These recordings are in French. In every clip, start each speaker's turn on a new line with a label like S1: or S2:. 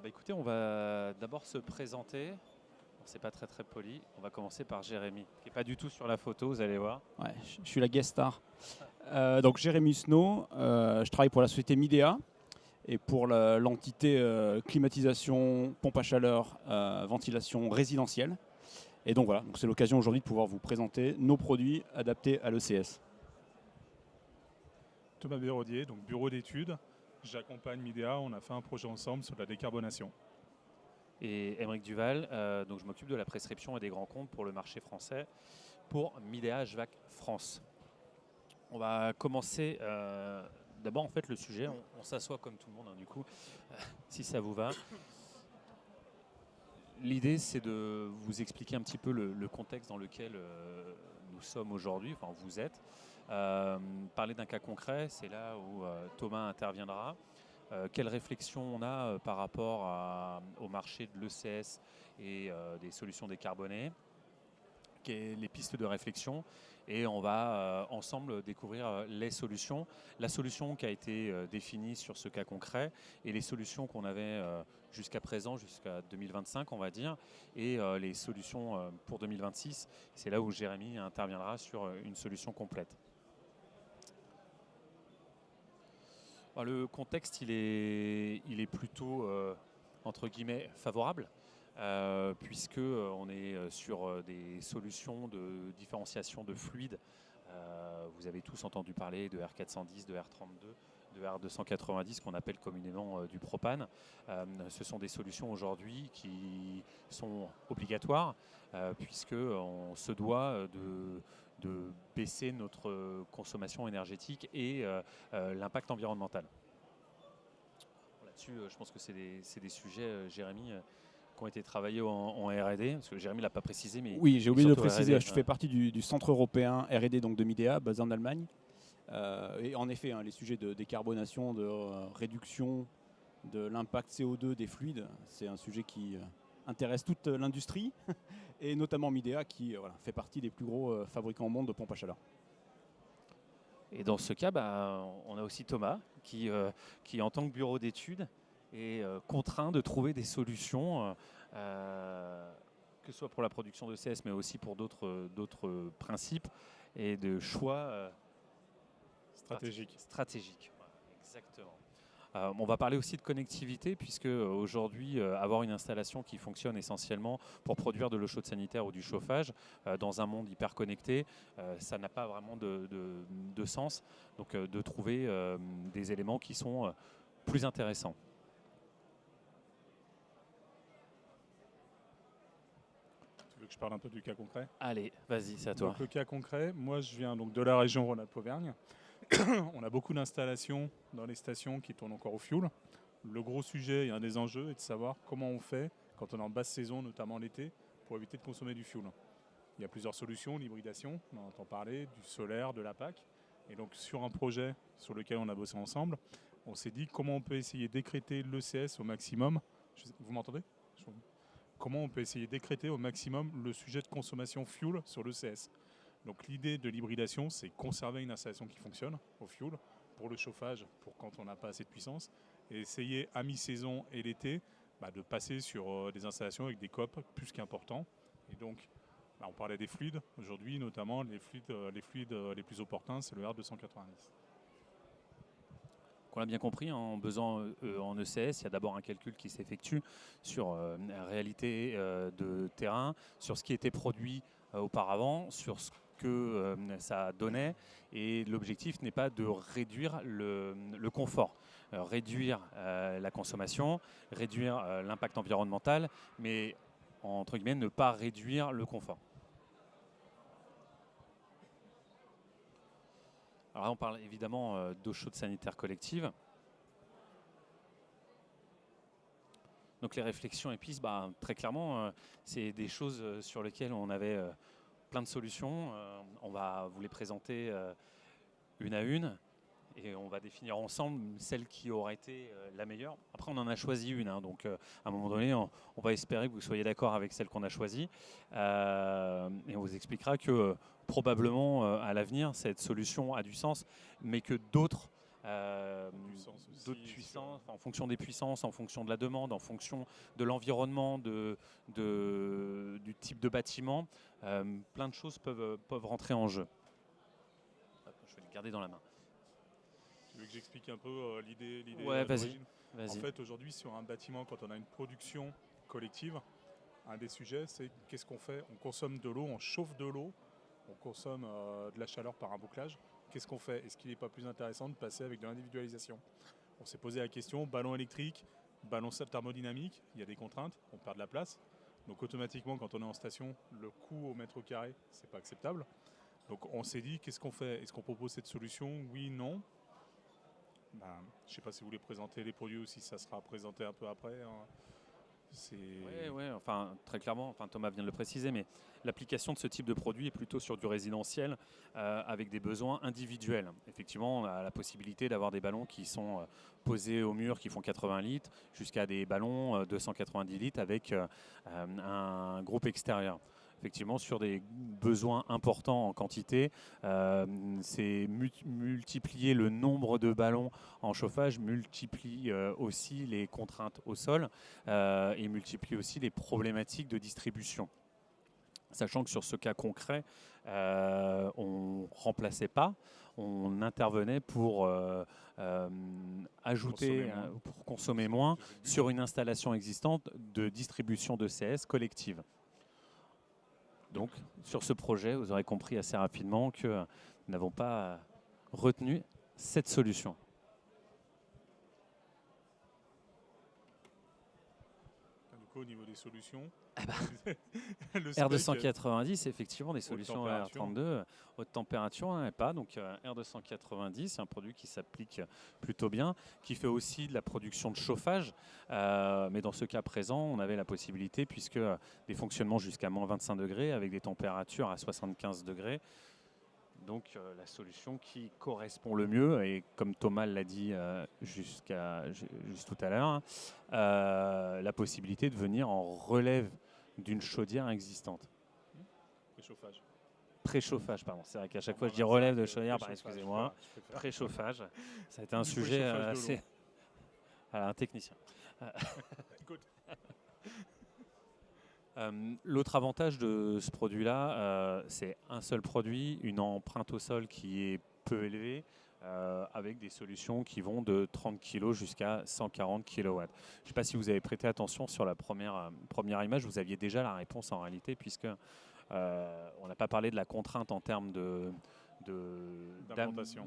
S1: Écoutez, on va d'abord se présenter. Bon, c'est pas très très poli. On va commencer par Jérémy, qui n'est pas du tout sur la photo, vous allez voir.
S2: Ouais, je suis la guest star. Donc Jérémy Snow, je travaille pour la société Midea et pour l'entité climatisation, pompe à chaleur, ventilation résidentielle. Et donc voilà, donc c'est l'occasion aujourd'hui de pouvoir vous présenter nos produits adaptés à l'ECS.
S3: Thomas Béraudier, donc bureau d'études. J'accompagne Midea, on a fait un projet ensemble sur la décarbonation.
S1: Et Émeric Duval, donc je m'occupe de la prescription et des grands comptes pour le marché français pour Midea HVAC France. On va commencer d'abord en fait le sujet. On s'assoit comme tout le monde, hein, du coup, si ça vous va. L'idée, c'est de vous expliquer un petit peu le contexte dans lequel nous sommes aujourd'hui, enfin vous êtes. Parler d'un cas concret, c'est là où Thomas interviendra. Quelle réflexion on a par rapport au marché de l'ECS et des solutions décarbonées, les pistes de réflexion, et on va ensemble découvrir les solutions, la solution qui a été définie sur ce cas concret et les solutions qu'on avait jusqu'à présent, jusqu'à 2025 on va dire, et les solutions pour 2026. C'est là où Jérémy interviendra sur une solution complète. Alors, le contexte il est plutôt entre guillemets favorable. Puisque on est sur des solutions de différenciation de fluides. Vous avez tous entendu parler de R410, de R32, de R290 qu'on appelle communément du propane. Ce sont des solutions aujourd'hui qui sont obligatoires puisqu'on se doit de baisser notre consommation énergétique et l'impact environnemental. Là-dessus, je pense que c'est des sujets, Jérémy, qui ont été travaillés en R&D, parce que Jérémy ne l'a pas précisé. Mais
S2: oui, j'ai oublié de le préciser,
S1: R&D,
S2: je fais partie du centre européen R&D donc de Midea, basé en Allemagne. Et en effet, les sujets de décarbonation, de réduction de l'impact CO2 des fluides, c'est un sujet qui intéresse toute l'industrie, et notamment Midea qui fait partie des plus gros fabricants au monde de pompes à chaleur.
S1: Et dans ce cas, on a aussi Thomas qui en tant que bureau d'études, est contraint de trouver des solutions, que ce soit pour la production de CS, mais aussi pour d'autres principes et de choix stratégiques. Voilà, exactement. On va parler aussi de connectivité, puisque aujourd'hui, avoir une installation qui fonctionne essentiellement pour produire de l'eau chaude sanitaire ou du chauffage dans un monde hyper connecté, ça n'a pas vraiment de sens. Donc de trouver des éléments qui sont plus intéressants.
S3: Tu veux que je parle un peu du cas concret ?
S1: Allez, vas-y, c'est à toi.
S3: Donc, le cas concret, moi je viens donc de la région Rhône-Alpes-Auvergne. On a beaucoup d'installations dans les stations qui tournent encore au fioul. Le gros sujet et un des enjeux est de savoir comment on fait quand on est en basse saison, notamment l'été, pour éviter de consommer du fioul. Il y a plusieurs solutions, l'hybridation, on en entend parler, du solaire, de la PAC. Et donc sur un projet sur lequel on a bossé ensemble, on s'est dit comment on peut essayer d'écréter l'ECS au maximum. Vous m'entendez ? Comment on peut essayer d'écréter au maximum le sujet de consommation fuel sur l'ECS. Donc l'idée de l'hybridation, c'est conserver une installation qui fonctionne au fuel pour le chauffage, pour quand on n'a pas assez de puissance, et essayer à mi-saison et l'été de passer sur des installations avec des COP plus qu'importants. Et donc, on parlait des fluides. Aujourd'hui, notamment, les fluides les plus opportuns, c'est le R290.
S1: On l'a bien compris, en ECS, il y a d'abord un calcul qui s'effectue sur la réalité de terrain, sur ce qui était produit auparavant, sur ce que ça donnait, et l'objectif n'est pas de réduire le confort, réduire la consommation, réduire l'impact environnemental, mais entre guillemets ne pas réduire le confort. Alors là, on parle évidemment d'eau chaude sanitaire collective. Donc les réflexions et pistes, très clairement, c'est des choses sur lesquelles on avait plein de solutions. On va vous les présenter une à une et on va définir ensemble celle qui aurait été la meilleure. Après, on en a choisi une, donc à un moment donné, on va espérer que vous soyez d'accord avec celle qu'on a choisie. Et on vous expliquera que probablement à l'avenir, cette solution a du sens, mais que d'autres
S3: Puissance aussi,
S1: d'autres puissances, en fonction des puissances, en fonction de la demande, en fonction de l'environnement, du type de bâtiment. Plein de choses peuvent rentrer en jeu. Hop, je vais le garder dans la main.
S3: Tu veux que j'explique un peu l'idée
S1: Ouais, vas-y.
S3: d'origine? En
S1: Vas-y.
S3: fait, aujourd'hui, sur un bâtiment, quand on a une production collective, un des sujets, c'est qu'est-ce qu'on fait? On consomme de l'eau, on chauffe de l'eau, on consomme de la chaleur par un bouclage. Qu'est-ce qu'on fait? Est-ce qu'il n'est pas plus intéressant de passer avec de l'individualisation? On s'est posé la question, ballon électrique, ballon thermodynamique, il y a des contraintes, on perd de la place. Donc automatiquement, quand on est en station, le coût au mètre carré, c'est pas acceptable. Donc on s'est dit, qu'est-ce qu'on fait? Est-ce qu'on propose cette solution? Oui, non. Ben, je ne sais pas si vous voulez présenter les produits ou si ça sera présenté un peu après, hein.
S1: Ouais, enfin, très clairement, enfin, Thomas vient de le préciser, mais l'application de ce type de produit est plutôt sur du résidentiel avec des besoins individuels. Effectivement, on a la possibilité d'avoir des ballons qui sont posés au mur qui font 80 litres jusqu'à des ballons 290 litres avec un groupe extérieur. Effectivement, sur des besoins importants en quantité, c'est multiplier le nombre de ballons en chauffage, multiplie aussi les contraintes au sol et multiplie aussi les problématiques de distribution. Sachant que sur ce cas concret, on ne remplaçait pas, on intervenait pour ajouter, pour consommer moins sur une installation existante de distribution de CS collective. Donc, sur ce projet, vous aurez compris assez rapidement que nous n'avons pas retenu cette solution.
S3: Du coup, au niveau des solutions,
S1: R290, effectivement, des solutions
S3: température.
S1: R32, haute température, pas. Donc R290, c'est un produit qui s'applique plutôt bien, qui fait aussi de la production de chauffage. Mais dans ce cas présent, on avait la possibilité, puisque des fonctionnements jusqu'à moins 25 degrés, avec des températures à 75 degrés. Donc la solution qui correspond le mieux, et comme Thomas l'a dit juste tout à l'heure, la possibilité de venir en relève d'une chaudière existante.
S3: Préchauffage.
S1: Préchauffage, pardon. C'est vrai qu'à chaque fois je dis relève de chaudière, excusez-moi. Préchauffage, ça a été un sujet assez... Voilà, un technicien. L'autre avantage de ce produit-là, c'est un seul produit, une empreinte au sol qui est peu élevée, avec des solutions qui vont de 30 kg jusqu'à 140 kW. Je ne sais pas si vous avez prêté attention sur la première image, vous aviez déjà la réponse en réalité, puisque on n'a pas parlé de la contrainte en termes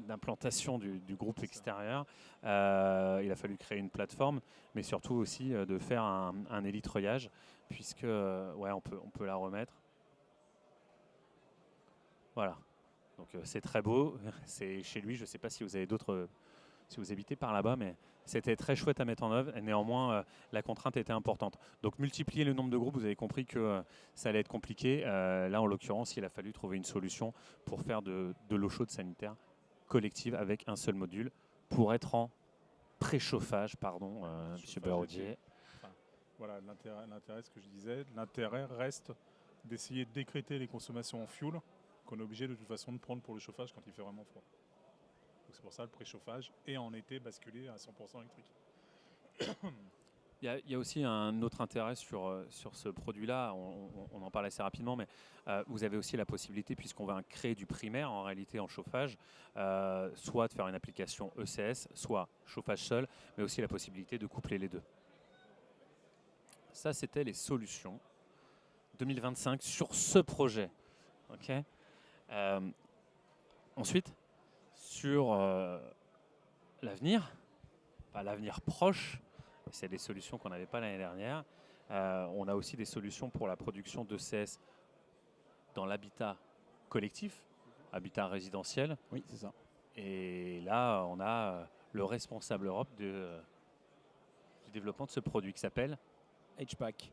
S1: d'implantation du groupe extérieur. Il a fallu créer une plateforme, mais surtout aussi de faire un élitreuillage, puisque on peut la remettre. Voilà. Donc c'est très beau. C'est chez lui. Je ne sais pas si vous avez d'autres, si vous habitez par là-bas, mais c'était très chouette à mettre en œuvre. Et néanmoins, la contrainte était importante. Donc multiplier le nombre de groupes, vous avez compris que ça allait être compliqué. Là, en l'occurrence, il a fallu trouver une solution pour faire de l'eau chaude sanitaire collective avec un seul module pour être en préchauffage, pardon, M. Baraudier.
S3: Voilà, l'intérêt, ce que je disais, l'intérêt reste d'essayer de décréter les consommations en fuel qu'on est obligé de toute façon de prendre pour le chauffage quand il fait vraiment froid. Donc c'est pour ça le préchauffage et en été basculer à 100% électrique.
S1: Il y a aussi un autre intérêt sur ce produit-là, on en parle assez rapidement, mais vous avez aussi la possibilité, puisqu'on va créer du primaire en réalité en chauffage, soit de faire une application ECS, soit chauffage seul, mais aussi la possibilité de coupler les deux. Ça, c'était les solutions 2025 sur ce projet. Okay. Ensuite, sur l'avenir, pas l'avenir proche, c'est des solutions qu'on n'avait pas l'année dernière. On a aussi des solutions pour la production d'ECS dans l'habitat collectif, habitat résidentiel.
S2: Oui, c'est ça.
S1: Et là, on a le responsable Europe du développement de ce produit qui s'appelle
S2: HPAC.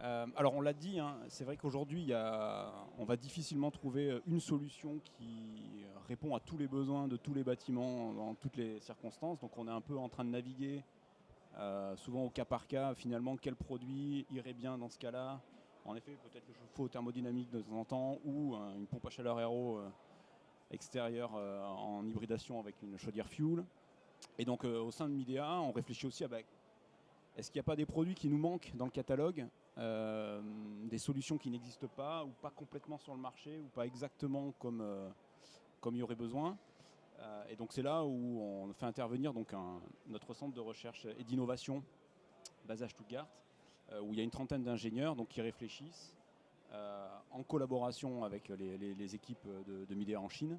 S2: Alors on l'a dit, hein, c'est vrai qu'aujourd'hui on va difficilement trouver une solution qui répond à tous les besoins de tous les bâtiments dans toutes les circonstances. Donc on est un peu en train de naviguer souvent au cas par cas, finalement quel produit irait bien dans ce cas-là. En effet, peut-être le chauffe-eau thermodynamique de temps en temps ou une pompe à chaleur aéro extérieure en hybridation avec une chaudière fuel. Et donc au sein de Midea, on réfléchit aussi à est-ce qu'il n'y a pas des produits qui nous manquent dans le catalogue, des solutions qui n'existent pas ou pas complètement sur le marché ou pas exactement comme il y aurait besoin. Et donc c'est là où on fait intervenir donc notre centre de recherche et d'innovation basé à Stuttgart, où il y a une trentaine d'ingénieurs donc, qui réfléchissent en collaboration avec les équipes de Midea en Chine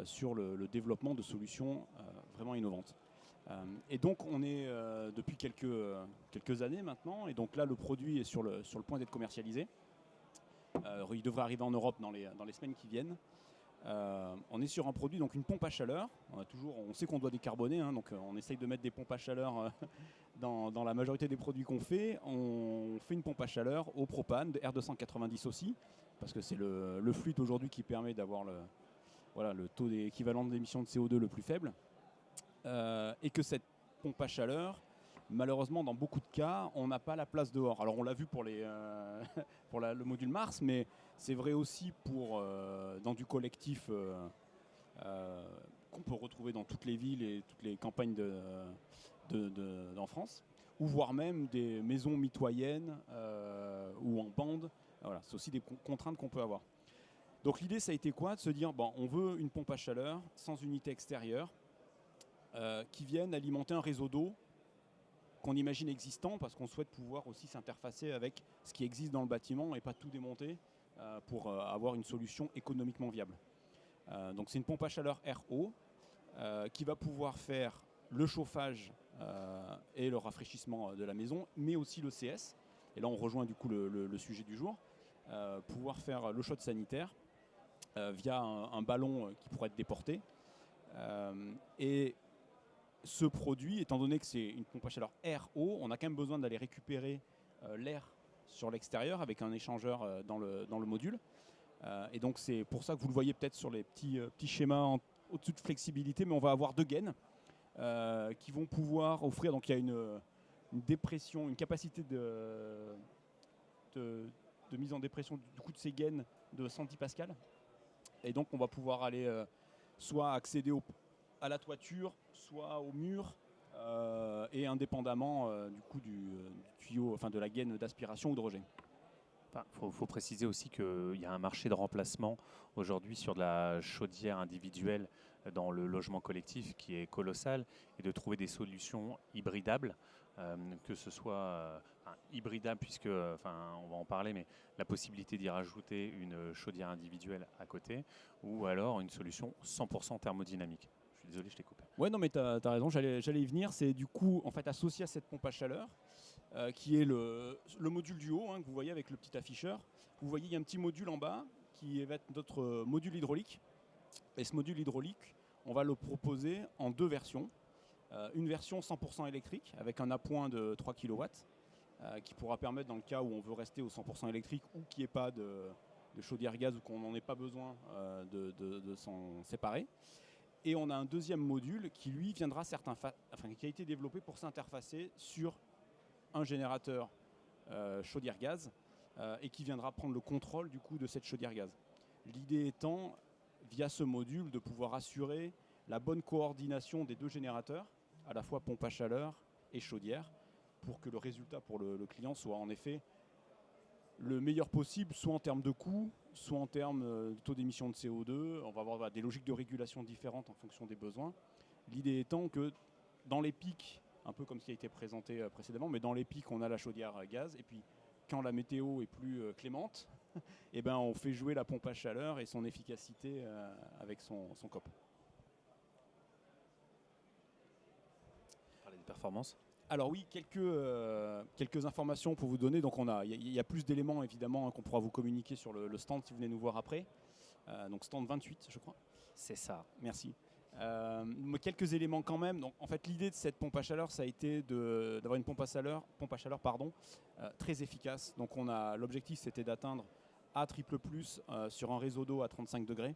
S2: sur le développement de solutions vraiment innovantes. Et donc on est depuis quelques années maintenant, et donc là le produit est sur le point d'être commercialisé. Il devrait arriver en Europe dans les semaines qui viennent. On est sur un produit, donc une pompe à chaleur. On sait qu'on doit décarboner, hein, donc on essaye de mettre des pompes à chaleur dans la majorité des produits qu'on fait. On fait une pompe à chaleur au propane, de R290 aussi, parce que c'est le fluide aujourd'hui qui permet d'avoir le taux équivalent d'émission de CO2 le plus faible. Et que cette pompe à chaleur, malheureusement, dans beaucoup de cas, on n'a pas la place dehors. Alors on l'a vu pour le module Mars, mais c'est vrai aussi dans du collectif qu'on peut retrouver dans toutes les villes et toutes les campagnes en France, ou voire même des maisons mitoyennes ou en bande. Voilà, c'est aussi des contraintes qu'on peut avoir. Donc l'idée, ça a été quoi? De se dire, on veut une pompe à chaleur sans unité extérieure qui vienne alimenter un réseau d'eau qu'on imagine existant, parce qu'on souhaite pouvoir aussi s'interfacer avec ce qui existe dans le bâtiment et pas tout démonter pour avoir une solution économiquement viable. Donc c'est une pompe à chaleur RO qui va pouvoir faire le chauffage et le rafraîchissement de la maison, mais aussi le CS. Et là on rejoint du coup le sujet du jour, pouvoir faire le shot sanitaire via un ballon qui pourrait être déporté. Et ce produit, étant donné que c'est une pompe à chaleur RO, on a quand même besoin d'aller récupérer l'air sur l'extérieur avec un échangeur dans le module. Et donc c'est pour ça que vous le voyez peut-être sur les petits schémas au-dessus de flexibilité, mais on va avoir deux gaines qui vont pouvoir offrir, donc il y a une dépression, une capacité de mise en dépression du coup de ces gaines de 110 pascal. Et donc on va pouvoir aller soit accéder à la toiture, soit au mur, et indépendamment du coup du tuyau, enfin de la gaine d'aspiration ou de rejet.
S1: Faut préciser aussi qu'il y a un marché de remplacement aujourd'hui sur de la chaudière individuelle dans le logement collectif qui est colossal, et de trouver des solutions hybridables, que ce soit hybridable, puisque, on va en parler, mais la possibilité d'y rajouter une chaudière individuelle à côté, ou alors une solution 100% thermodynamique. Je suis désolé, je t'ai coupé.
S2: Ouais, non, mais tu as raison, j'allais y venir. C'est du coup en fait associé à cette pompe à chaleur, qui est le module du haut, hein, que vous voyez avec le petit afficheur. Vous voyez, il y a un petit module en bas qui va être notre module hydraulique. Et ce module hydraulique, on va le proposer en deux versions. Une version 100% électrique avec un appoint de 3 kW qui pourra permettre, dans le cas où on veut rester au 100% électrique ou qu'il n'y ait pas de chaudière gaz ou qu'on n'en ait pas besoin de s'en séparer. Et on a un deuxième module qui lui viendra qui a été développé pour s'interfacer sur un générateur chaudière gaz et qui viendra prendre le contrôle du coup de cette chaudière gaz. L'idée étant, via ce module, de pouvoir assurer la bonne coordination des deux générateurs, à la fois pompe à chaleur et chaudière, pour que le résultat pour le client soit en effet le meilleur possible, soit en termes de coût, soit en termes de taux d'émission de CO2. On va avoir des logiques de régulation différentes en fonction des besoins. L'idée étant que dans les pics, un peu comme ce qui a été présenté précédemment, mais dans les pics, on a la chaudière gaz, et puis quand la météo est plus clémente, et on fait jouer la pompe à chaleur et son efficacité avec son COP.
S1: Parler des performances.
S2: Alors oui, quelques informations pour vous donner. Donc il y a plus d'éléments évidemment qu'on pourra vous communiquer sur le stand si vous venez nous voir après. Donc stand 28, je crois.
S1: C'est ça.
S2: Merci. Quelques éléments quand même. Donc en fait, l'idée de cette pompe à chaleur, ça a été d'avoir une pompe à chaleur, très efficace. Donc l'objectif, c'était d'atteindre A triple plus sur un réseau d'eau à 35 degrés,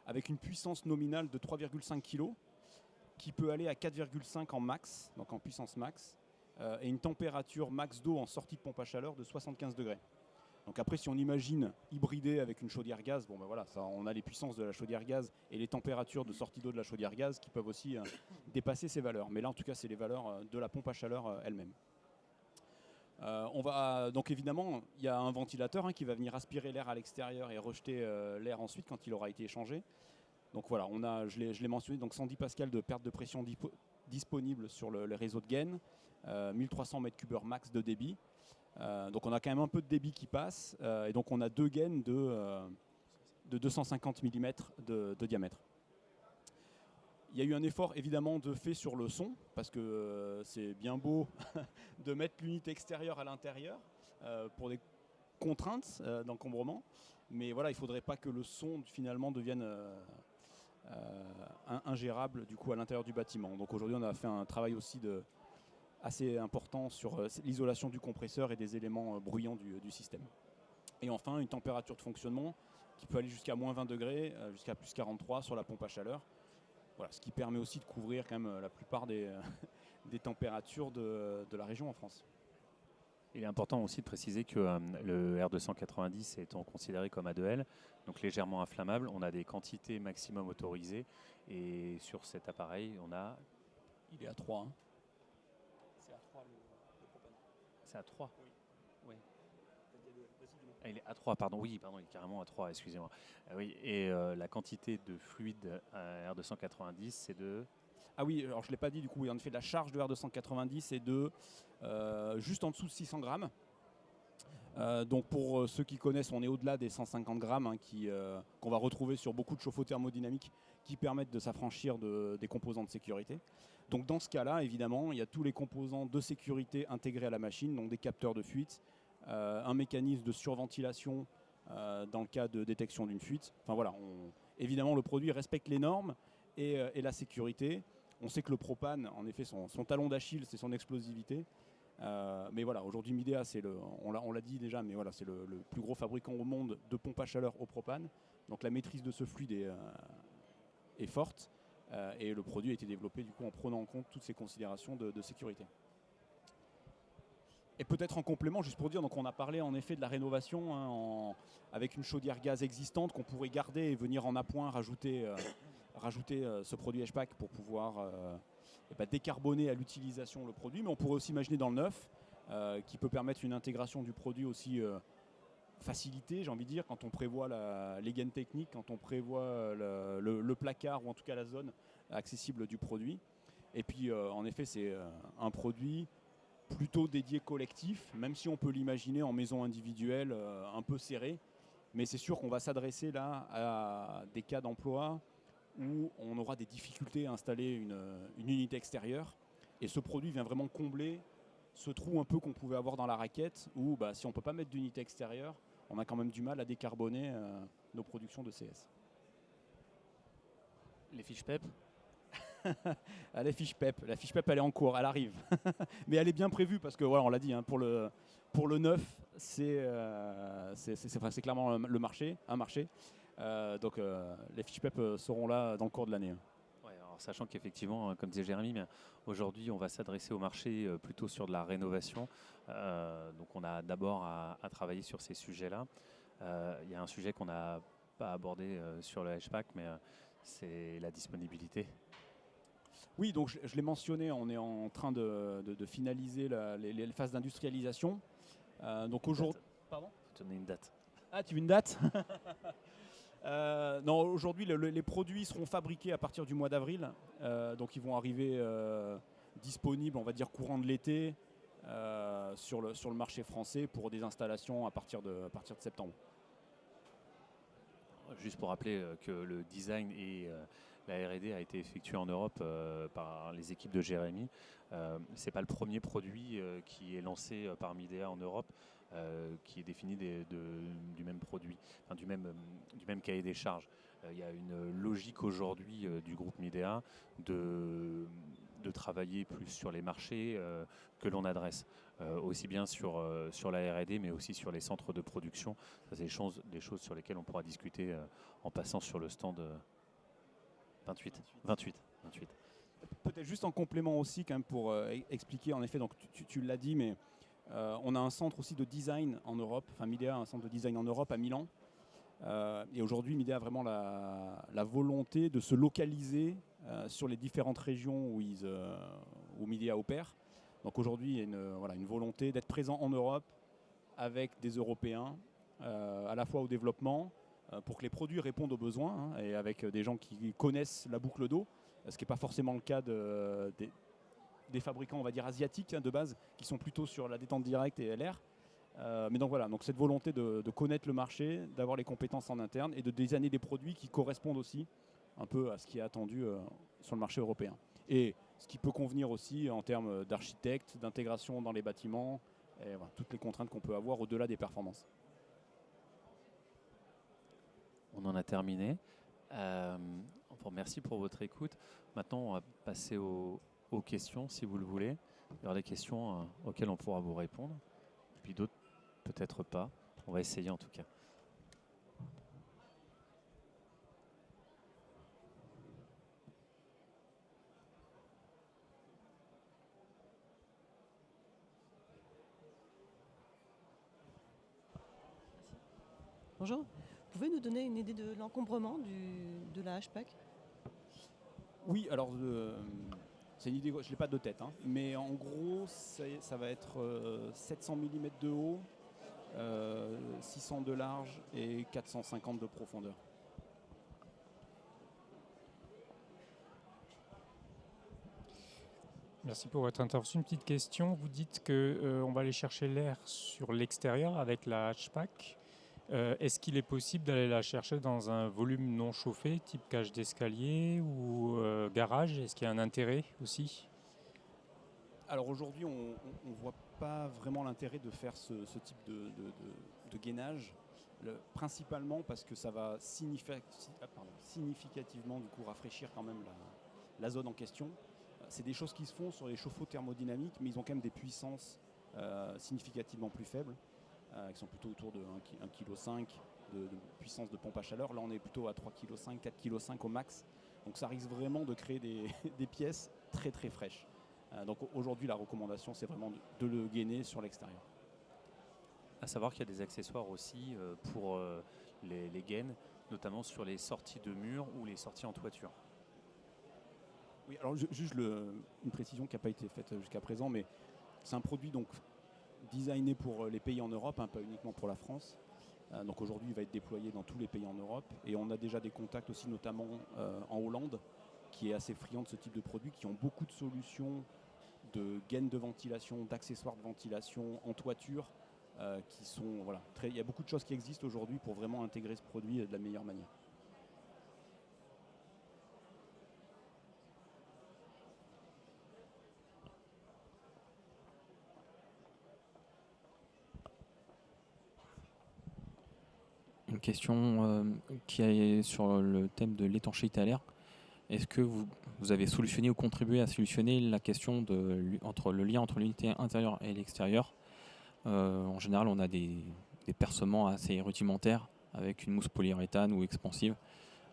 S2: avec une puissance nominale de 3,5 kg, qui peut aller à 4,5 en max, donc en puissance max, et une température max d'eau en sortie de pompe à chaleur de 75 degrés. Donc après, si on imagine hybrider avec une chaudière gaz, bon ben voilà, ça, on a les puissances de la chaudière gaz et les températures de sortie d'eau de la chaudière gaz qui peuvent aussi dépasser ces valeurs. Mais là, en tout cas, c'est les valeurs de la pompe à chaleur elle-même. Donc évidemment, il y a un ventilateur qui va venir aspirer l'air à l'extérieur et rejeter l'air ensuite quand il aura été échangé. Donc voilà, je l'ai mentionné, donc 110 pascal de perte de pression disponible sur le réseau de gaines, 1300 m3 max de débit. Donc on a quand même un peu de débit qui passe, et donc on a 2 gaines de 250 mm de diamètre. Il y a eu un effort évidemment de fait sur le son, parce que c'est bien beau de mettre l'unité extérieure à l'intérieur pour des contraintes d'encombrement, mais voilà, il ne faudrait pas que le son finalement devienne ingérable du coup à l'intérieur du bâtiment. Donc aujourd'hui on a fait un travail aussi assez important sur l'isolation du compresseur et des éléments bruyants du système. Et enfin une température de fonctionnement qui peut aller jusqu'à moins 20 degrés, jusqu'à plus 43 sur la pompe à chaleur. Voilà, ce qui permet aussi de couvrir quand même la plupart des températures de la région en France.
S1: Il est important aussi de préciser que le R290 étant considéré comme A2L, donc légèrement inflammable, on a des quantités maximum autorisées et sur cet appareil, on a...
S2: Il est à 3. C'est à 3 le propane.
S1: C'est à 3 ?
S2: Oui.
S1: Ah, il est à 3, pardon, oui, pardon, il est carrément à 3, excusez-moi. Oui, et la quantité de fluide R290, c'est de...
S2: Ah oui, alors je ne l'ai pas dit, du coup, en effet, la charge de R290 est de juste en dessous de 600 grammes. Donc pour ceux qui connaissent, on est au-delà des 150 grammes qu'on va retrouver sur beaucoup de chauffe-eau thermodynamiques qui permettent de s'affranchir des composants de sécurité. Donc dans ce cas-là, évidemment, il y a tous les composants de sécurité intégrés à la machine, donc des capteurs de fuite, un mécanisme de surventilation dans le cas de détection d'une fuite. Enfin voilà, évidemment le produit respecte les normes et la sécurité. On sait que le propane, en effet, son talon d'Achille, c'est son explosivité. Mais voilà, aujourd'hui Midea, on l'a dit déjà, mais voilà, c'est le plus gros fabricant au monde de pompes à chaleur au propane. Donc la maîtrise de ce fluide est forte et le produit a été développé du coup en prenant en compte toutes ces considérations de sécurité. Et peut-être en complément, juste pour dire, donc on a parlé en effet de la rénovation avec une chaudière gaz existante qu'on pourrait garder et venir en appoint rajouter ce produit HPAC pour pouvoir décarboner à l'utilisation le produit. Mais on pourrait aussi imaginer dans le neuf qui peut permettre une intégration du produit aussi facilitée, j'ai envie de dire, quand on prévoit les gaines techniques, quand on prévoit le placard ou en tout cas la zone accessible du produit. Et puis en effet c'est un produit plutôt dédié collectif, même si on peut l'imaginer en maison individuelle un peu serrée. Mais c'est sûr qu'on va s'adresser là à des cas d'emploi où on aura des difficultés à installer une unité extérieure. Et ce produit vient vraiment combler ce trou un peu qu'on pouvait avoir dans la raquette où si on ne peut pas mettre d'unité extérieure, on a quand même du mal à décarboner nos productions de CS.
S1: Les fiches PEP.
S2: La fiche PEP elle est en cours, elle arrive. Mais elle est bien prévue parce que voilà, on l'a dit, pour le neuf, c'est clairement un marché. Donc les fiches PEP seront là dans le cours de l'année.
S1: Ouais, alors, sachant qu'effectivement, comme disait Jérémy, aujourd'hui on va s'adresser au marché plutôt sur de la rénovation. Donc on a d'abord à travailler sur ces sujets-là. Il y a un sujet qu'on n'a pas abordé sur le HPAC, mais c'est la disponibilité.
S2: Oui, donc je l'ai mentionné, on est en train de finaliser les phases d'industrialisation. Donc aujourd'hui...
S1: Pardon ? Il faut donner une date.
S2: Ah, tu veux une date ? Non, aujourd'hui les produits seront fabriqués à partir du mois d'avril. Donc ils vont arriver disponibles, on va dire courant de l'été, sur le marché français pour des installations à partir de septembre.
S1: Juste pour rappeler que le design et la R&D a été effectué en Europe par les équipes de Jérémy. Ce n'est pas le premier produit qui est lancé par Midea en Europe qui est défini du même produit, enfin, du même cahier des charges. Il y a une logique aujourd'hui du groupe Midea de travailler plus sur les marchés que l'on adresse, aussi bien sur la R&D mais aussi sur les centres de production. Ça, c'est des choses sur lesquelles on pourra discuter en passant sur le stand 28.
S2: Peut-être juste en complément aussi quand même pour expliquer, en effet, donc tu l'as dit, mais On a un centre aussi de design en Europe, enfin Midea a un centre de design en Europe à Milan. Et aujourd'hui, Midea a vraiment la volonté de se localiser sur les différentes régions où Midea opère. Donc aujourd'hui, il y a une volonté d'être présent en Europe avec des Européens, à la fois au développement, pour que les produits répondent aux besoins, hein, et avec des gens qui connaissent la boucle d'eau, ce qui n'est pas forcément le cas des fabricants, on va dire, asiatiques, hein, de base, qui sont plutôt sur la détente directe et LR. Mais donc voilà, donc cette volonté de connaître le marché, d'avoir les compétences en interne et de designer des produits qui correspondent aussi un peu à ce qui est attendu sur le marché européen. Et ce qui peut convenir aussi en termes d'architecte, d'intégration dans les bâtiments, et voilà, toutes les contraintes qu'on peut avoir au-delà des performances.
S1: On en a terminé. Merci pour votre écoute. Maintenant, on va passer aux questions, si vous le voulez. Il y aura des questions auxquelles on pourra vous répondre, puis d'autres peut-être pas. On va essayer en tout cas.
S4: Bonjour. Pouvez nous donner une idée de l'encombrement de la HPAC?
S2: Oui, alors c'est une idée, je ne l'ai pas de tête, hein, mais en gros, ça va être 700 mm de haut, 600 de large et 450 de profondeur.
S5: Merci pour votre intervention. Une petite question. Vous dites qu'on va aller chercher l'air sur l'extérieur avec la hatchback. Est-ce qu'il est possible d'aller la chercher dans un volume non chauffé, type cage d'escalier ou garage? Est-ce qu'il y a un intérêt aussi?
S2: Alors aujourd'hui, on ne voit pas vraiment l'intérêt de faire ce type de gainage, principalement parce que ça va significativement du coup, rafraîchir quand même la zone en question. C'est des choses qui se font sur les chauffe-eau thermodynamiques, mais ils ont quand même des puissances significativement plus faibles, qui sont plutôt autour de 1,5 kg de puissance de pompe à chaleur. Là, on est plutôt à 3,5 kg, 4,5 kg au max. Donc ça risque vraiment de créer des pièces très très fraîches. Donc aujourd'hui, la recommandation, c'est vraiment de le gainer sur l'extérieur.
S1: À savoir qu'il y a des accessoires aussi pour les gaines, notamment sur les sorties de mur ou les sorties en toiture.
S2: Oui, alors juste une précision qui n'a pas été faite jusqu'à présent, mais c'est un produit donc designé pour les pays en Europe, hein, pas uniquement pour la France. Donc aujourd'hui, il va être déployé dans tous les pays en Europe. Et on a déjà des contacts aussi, notamment en Hollande, qui est assez friand de ce type de produits, qui ont beaucoup de solutions de gaines de ventilation, d'accessoires de ventilation en toiture, qui sont il y a beaucoup de choses qui existent aujourd'hui pour vraiment intégrer ce produit de la meilleure manière.
S6: Une question qui est sur le thème de l'étanchéité à l'air. Est-ce que vous avez solutionné ou contribué à solutionner la question entre le lien entre l'unité intérieure et l'extérieur? En général, on a des percements assez rudimentaires avec une mousse polyuréthane ou expansive.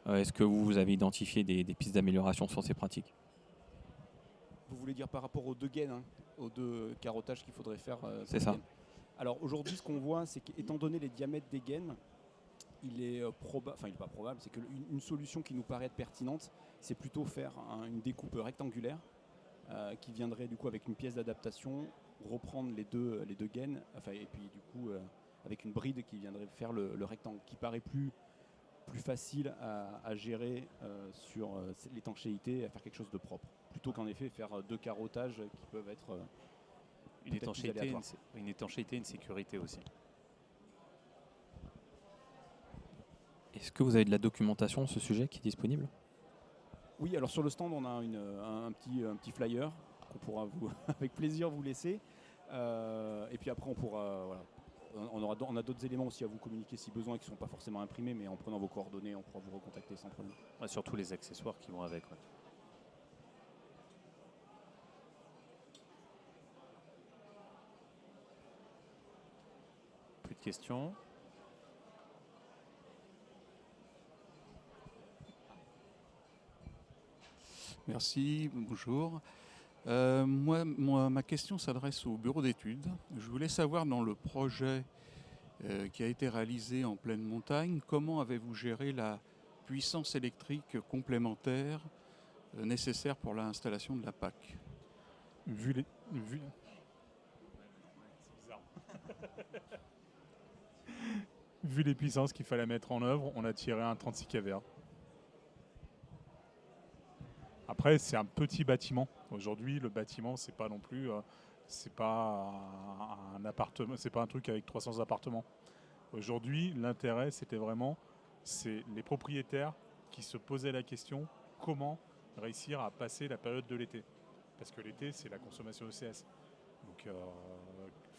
S6: Est-ce que vous avez identifié des pistes d'amélioration sur ces pratiques?
S2: Vous voulez dire par rapport aux deux gaines, hein, aux deux carottages qu'il faudrait faire?
S6: C'est ça.
S2: Alors aujourd'hui, ce qu'on voit, c'est qu'étant donné les diamètres des gaines, il est pas probable, c'est qu'une solution qui nous paraît être pertinente, c'est plutôt faire une découpe rectangulaire qui viendrait du coup avec une pièce d'adaptation, reprendre les deux gaines, et puis du coup avec une bride qui viendrait faire le rectangle, qui paraît plus facile à gérer sur l'étanchéité, à faire quelque chose de propre, plutôt qu'en effet faire deux carottages qui peuvent être
S1: une étanchéité, une sécurité aussi.
S6: Est-ce que vous avez de la documentation sur ce sujet qui est disponible?
S2: Oui, alors sur le stand, on a un petit flyer qu'on pourra avec plaisir vous laisser. Et puis après, on pourra, on a d'autres éléments aussi à vous communiquer si besoin, qui ne sont pas forcément imprimés, mais en prenant vos coordonnées, on pourra vous recontacter sans problème.
S1: Ouais, surtout les accessoires qui vont avec. Ouais. Plus de questions?
S7: Merci, bonjour. Ma question s'adresse au bureau d'études. Je voulais savoir, dans le projet qui a été réalisé en pleine montagne, comment avez-vous géré la puissance électrique complémentaire nécessaire pour l'installation de la PAC?
S3: Vu les, vu- Vu les puissances qu'il fallait mettre en œuvre, on a tiré un 36 kVA. Après, c'est un petit bâtiment. Aujourd'hui, le bâtiment, c'est pas non plus, c'est pas un appartement, c'est pas un truc avec 300 appartements. Aujourd'hui, l'intérêt, c'était vraiment, c'est les propriétaires qui se posaient la question comment réussir à passer la période de l'été. Parce que l'été, c'est la consommation ECS. Donc,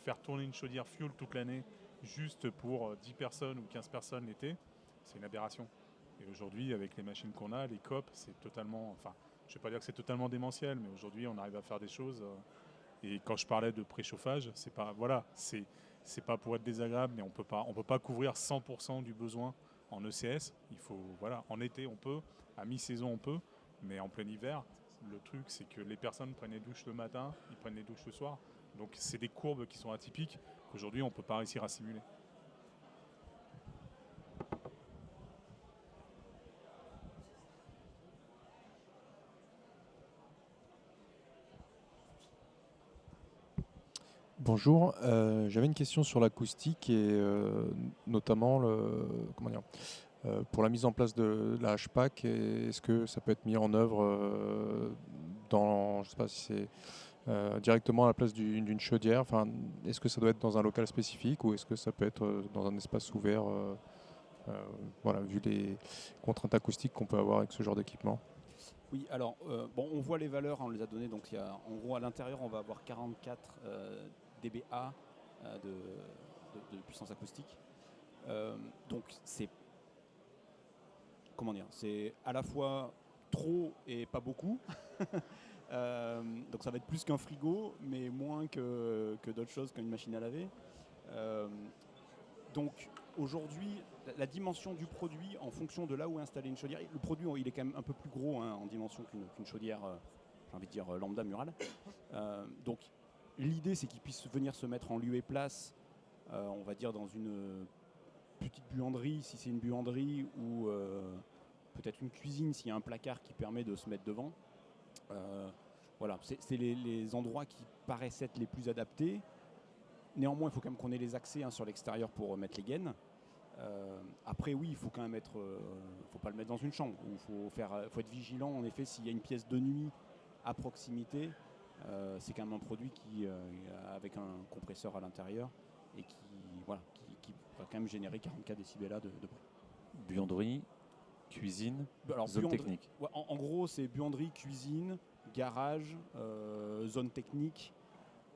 S3: faire tourner une chaudière fuel toute l'année, juste pour 10 personnes ou 15 personnes l'été, c'est une aberration. Et aujourd'hui, avec les machines qu'on a, les COP, c'est totalement, enfin, je ne vais pas dire que c'est totalement démentiel, mais aujourd'hui, on arrive à faire des choses. Et quand je parlais de préchauffage, c'est pas, voilà, c'est pas pour être désagréable, mais on peut pas couvrir 100% du besoin en ECS. Il faut, voilà, en été on peut, à mi-saison on peut, mais en plein hiver, le truc c'est que les personnes prennent les douches le matin, ils prennent les douches le soir. Donc c'est des courbes qui sont atypiques qu'aujourd'hui on ne peut pas réussir à simuler.
S8: Bonjour, j'avais une question sur l'acoustique et notamment pour la mise en place de la HPAC. Est-ce que ça peut être mis en œuvre je sais pas si c'est directement à la place d'une chaudière. Enfin, est-ce que ça doit être dans un local spécifique ou est-ce que ça peut être dans un espace ouvert voilà, vu les contraintes acoustiques qu'on peut avoir avec ce genre d'équipement?
S2: Oui, alors, on voit les valeurs, on les a données. Donc, en gros, à l'intérieur, on va avoir 44 dBA de puissance acoustique. Donc, c'est à la fois trop et pas beaucoup. Donc, ça va être plus qu'un frigo, mais moins que d'autres choses, qu'une machine à laver. Donc, aujourd'hui, la dimension du produit en fonction de là où est installée une chaudière, le produit il est quand même un peu plus gros en dimension qu'une chaudière, j'ai envie de dire lambda murale. Donc l'idée c'est qu'il puisse venir se mettre en lieu et place, on va dire dans une petite buanderie si c'est une buanderie, ou peut-être une cuisine s'il y a un placard qui permet de se mettre devant. Voilà, c'est les endroits qui paraissent être les plus adaptés. Néanmoins, il faut quand même qu'on ait les accès sur l'extérieur pour mettre les gaines. Après, oui, il faut quand même faut pas le mettre dans une chambre. Il faut être vigilant. En effet, s'il y a une pièce de nuit à proximité, c'est quand même un produit avec un compresseur à l'intérieur et qui va quand même générer 44 décibels de bruit.
S1: Buanderie, cuisine, zone technique.
S2: Ouais, en gros, c'est buanderie, cuisine, garage, zone technique.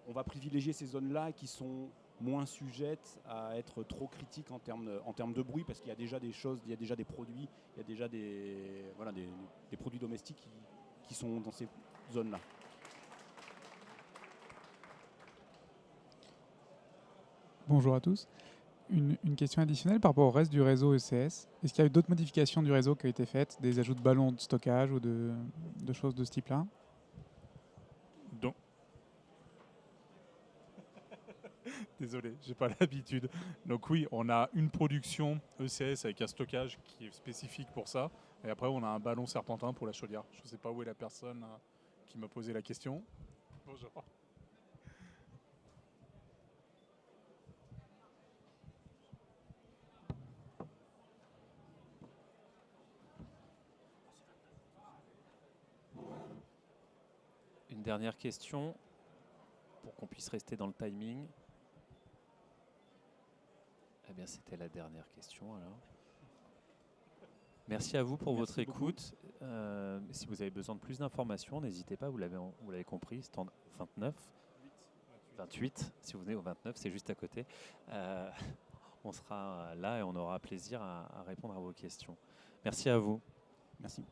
S2: On va privilégier ces zones-là qui sont moins sujettes à être trop critiques en termes de bruit, parce qu'il y a déjà des choses, il y a déjà des produits, il y a déjà des produits domestiques qui sont dans ces zones-là.
S9: Bonjour à tous. Une question additionnelle par rapport au reste du réseau ECS. Est-ce qu'il y a eu d'autres modifications du réseau qui ont été faites, des ajouts de ballons de stockage ou de choses de ce type-là?
S3: Désolé, j'ai pas l'habitude. Donc oui, on a une production ECS avec un stockage qui est spécifique pour ça. Et après, on a un ballon serpentin pour la chaudière. Je ne sais pas où est la personne qui m'a posé la question. Bonjour.
S1: Une dernière question pour qu'on puisse rester dans le timing. Eh bien, c'était la dernière question alors. Merci à vous pour votre écoute. Si vous avez besoin de plus d'informations, n'hésitez pas, vous l'avez compris, stand 29, 28, si vous venez au 29, c'est juste à côté. On sera là et on aura plaisir à répondre à vos questions. Merci à vous.
S2: Merci.